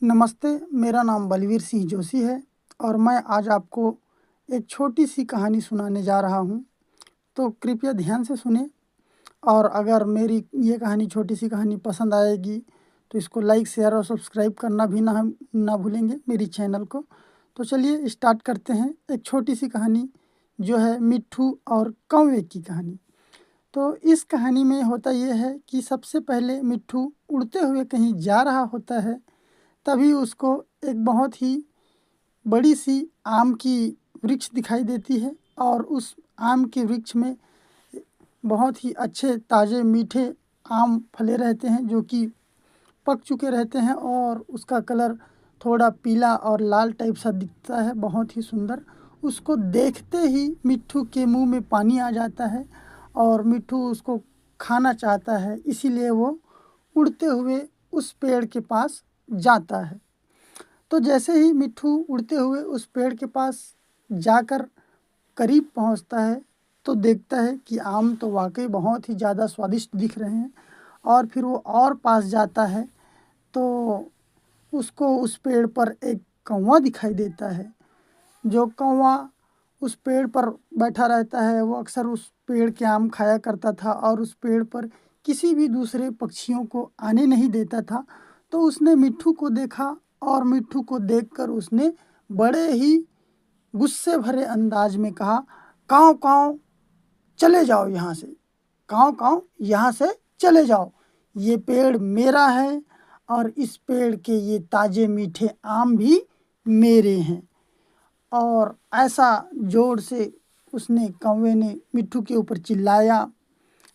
नमस्ते, मेरा नाम बलवीर सिंह जोशी है और मैं आज आपको एक छोटी सी कहानी सुनाने जा रहा हूँ। तो कृपया ध्यान से सुनें और अगर मेरी ये कहानी छोटी सी कहानी पसंद आएगी तो इसको लाइक, शेयर और सब्सक्राइब करना भी ना भूलेंगे मेरी चैनल को। तो चलिए स्टार्ट करते हैं। एक छोटी सी कहानी जो है मिट्ठू और कौवे की कहानी। तो इस कहानी में होता यह है कि सबसे पहले मिट्ठू उड़ते हुए कहीं जा रहा होता है। तभी उसको एक बहुत ही बड़ी सी आम की वृक्ष दिखाई देती है और उस आम के वृक्ष में बहुत ही अच्छे ताज़े मीठे आम फले रहते हैं जो कि पक चुके रहते हैं और उसका कलर थोड़ा पीला और लाल टाइप सा दिखता है, बहुत ही सुंदर। उसको देखते ही मिट्ठू के मुंह में पानी आ जाता है और मिट्ठू उसको खाना चाहता है, इसीलिए वो उड़ते हुए उस पेड़ के पास जाता है। तो जैसे ही मिट्ठू उड़ते हुए उस पेड़ के पास जाकर करीब पहुंचता है तो देखता है कि आम तो वाकई बहुत ही ज़्यादा स्वादिष्ट दिख रहे हैं। और फिर वो और पास जाता है तो उसको उस पेड़ पर एक कौवा दिखाई देता है। जो कौवा उस पेड़ पर बैठा रहता है वो अक्सर उस पेड़ के आम खाया करता था और उस पेड़ पर किसी भी दूसरे पक्षियों को आने नहीं देता था। तो उसने मिट्ठू को देखा और मिट्ठू को देखकर उसने बड़े ही गुस्से भरे अंदाज में कहा, काँव काँव चले जाओ यहाँ से, काँव काँव यहाँ से चले जाओ, ये पेड़ मेरा है और इस पेड़ के ये ताज़े मीठे आम भी मेरे हैं। और ऐसा जोर से उसने कौवे ने मिट्ठू के ऊपर चिल्लाया,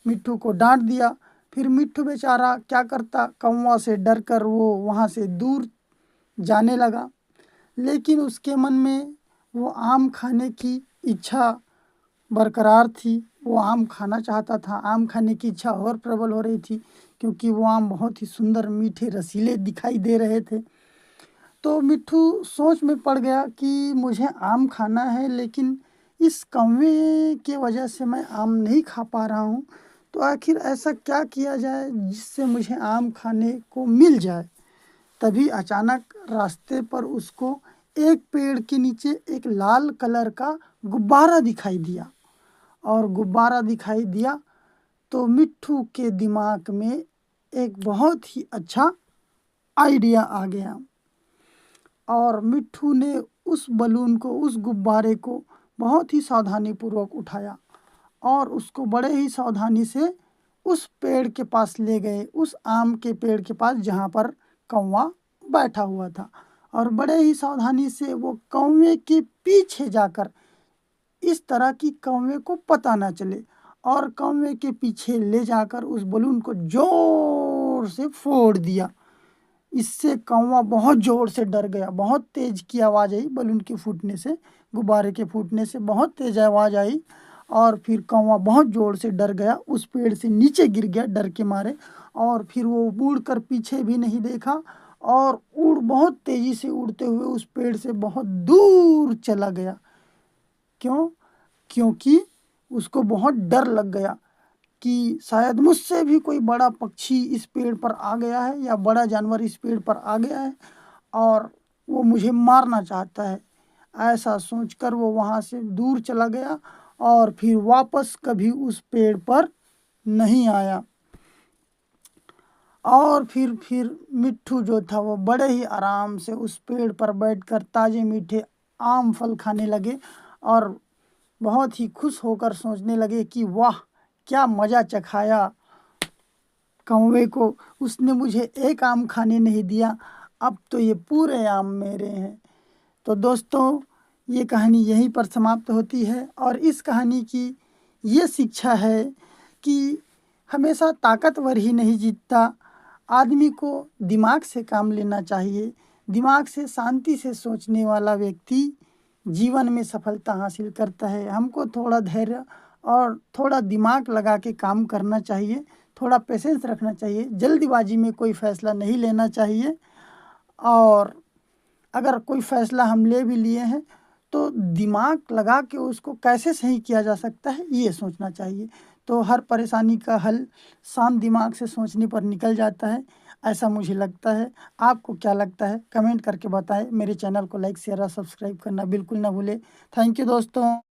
मिट्ठू को डांट दिया। फिर मिट्ठू बेचारा क्या करता, कौवा से डर कर वो वहाँ से दूर जाने लगा। लेकिन उसके मन में वो आम खाने की इच्छा बरकरार थी, वो आम खाना चाहता था। आम खाने की इच्छा और प्रबल हो रही थी क्योंकि वो आम बहुत ही सुंदर, मीठे, रसीले दिखाई दे रहे थे। तो मिट्ठू सोच में पड़ गया कि मुझे आम खाना है लेकिन इस कौवे की वजह से मैं आम नहीं खा पा रहा हूँ। तो आखिर ऐसा क्या किया जाए जिससे मुझे आम खाने को मिल जाए। तभी अचानक रास्ते पर उसको एक पेड़ के नीचे एक लाल कलर का गुब्बारा दिखाई दिया। और गुब्बारा दिखाई दिया तो मिट्ठू के दिमाग में एक बहुत ही अच्छा आइडिया आ गया और मिट्ठू ने उस बलून को, उस गुब्बारे को बहुत ही सावधानीपूर्वक उठाया और उसको बड़े ही सावधानी से उस पेड़ के पास ले गए, उस आम के पेड़ के पास जहाँ पर कौवा बैठा हुआ था। और बड़े ही सावधानी से वो कौवे के पीछे जाकर, इस तरह कि कौवे को पता ना चले, और कौवे के पीछे ले जाकर उस बलून को जोर से फोड़ दिया। इससे कौवा बहुत ज़ोर से डर गया, बहुत तेज़ की आवाज़ आई बलून के फूटने से, गुब्बारे के फूटने से बहुत तेज़ आवाज़ आई। और फिर कौवा बहुत ज़ोर से डर गया, उस पेड़ से नीचे गिर गया डर के मारे। और फिर वो मुड़ कर पीछे भी नहीं देखा और बहुत तेज़ी से उड़ते हुए उस पेड़ से बहुत दूर चला गया। क्यों? क्योंकि उसको बहुत डर लग गया कि शायद मुझसे भी कोई बड़ा पक्षी इस पेड़ पर आ गया है या बड़ा जानवर इस पेड़ पर आ गया है और वो मुझे मारना चाहता है। ऐसा सोचकर वो वहाँ से दूर चला गया और फिर वापस कभी उस पेड़ पर नहीं आया। और फिर मिट्ठू जो था वो बड़े ही आराम से उस पेड़ पर बैठकर ताज़े मीठे आम फल खाने लगे और बहुत ही खुश होकर सोचने लगे कि वाह, क्या मज़ा चखाया कौवे को, उसने मुझे एक आम खाने नहीं दिया, अब तो ये पूरे आम मेरे हैं। तो दोस्तों, ये कहानी यहीं पर समाप्त होती है और इस कहानी की ये शिक्षा है कि हमेशा ताकतवर ही नहीं जीतता, आदमी को दिमाग से काम लेना चाहिए। दिमाग से, शांति से सोचने वाला व्यक्ति जीवन में सफलता हासिल करता है। हमको थोड़ा धैर्य और थोड़ा दिमाग लगा के काम करना चाहिए, थोड़ा पेशेंस रखना चाहिए, जल्दीबाजी में कोई फ़ैसला नहीं लेना चाहिए। और अगर कोई फ़ैसला हम ले भी लिए हैं तो दिमाग लगा के उसको कैसे सही किया जा सकता है ये सोचना चाहिए। तो हर परेशानी का हल शांत दिमाग से सोचने पर निकल जाता है। ऐसा मुझे लगता है। आपको क्या लगता है कमेंट करके बताएं। मेरे चैनल को लाइक शेयर और सब्सक्राइब करना बिल्कुल ना भूलें। थैंक यू दोस्तों।